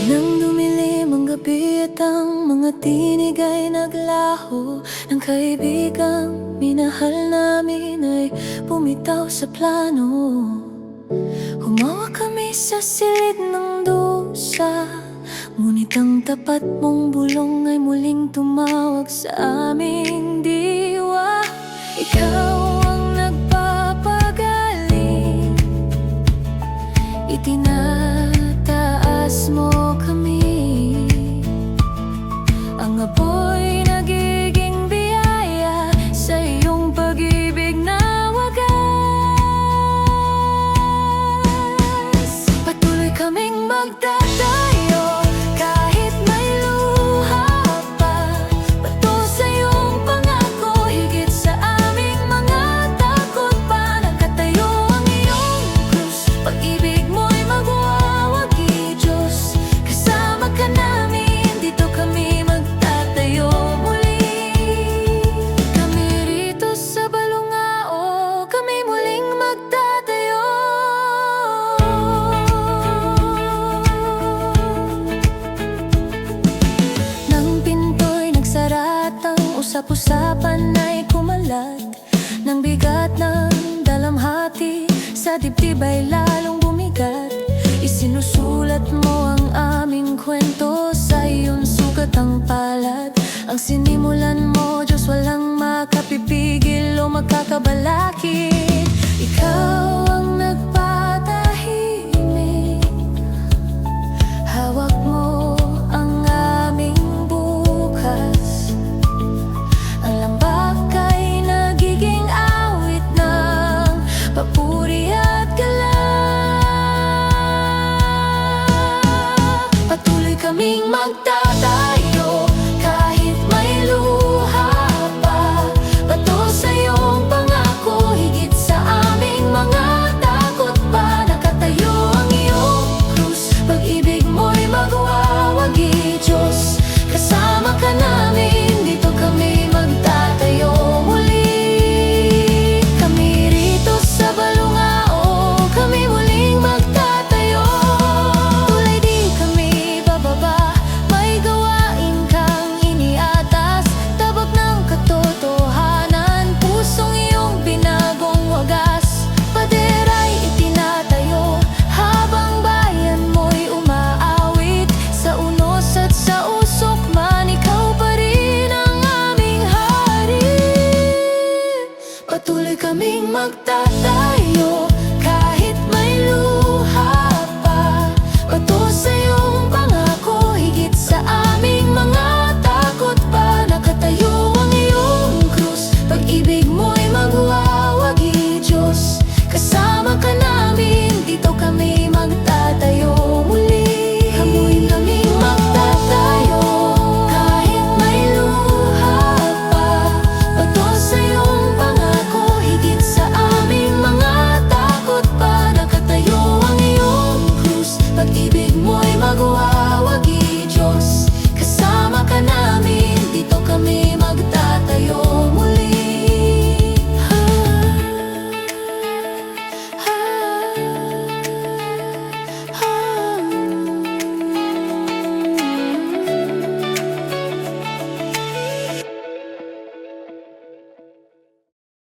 Nang dumilim ang gabi at ang mga tinig ay naglaho, ng kaibigang minahal namin ay bumitaw sa plano. Humawa kami sa silid ng dusa, ngunit ang tapat mong bulong ay muling tumawag sa aming diwa. Ikaw ang nagpapagaling, itinataas mo kami. Ang apoy nagiging biyaya sa iyong pag-ibig na wagas. Patuloy kaming magtatayo kahit may luha pa, pato sa iyong pangako, higit sa aming mga takot pa. Nakatayo ang iyong krus, pag-ibig mo'y magwawagi, Diyos. Kasama ka namin, dito kami magtatayo muli. Kami rito sa Balungao, kami muling magtatayo. Nang pinto'y nagsara at ang usap-usapan ay kumalat, nang bigat ng dalamhati sa dibdib ay lalong bumigat. Isinusulat mo ang aming kwento, sa iyon sugat ang palad. Ang sinimulan mo, Diyos, walang makapipigil o makakabalakid. Ikaw ang nagpatahimik, hawak mo ang aming bukas. Ang lambak ay nagiging awit ng papuri at galak. Patuloy kaming magtatayo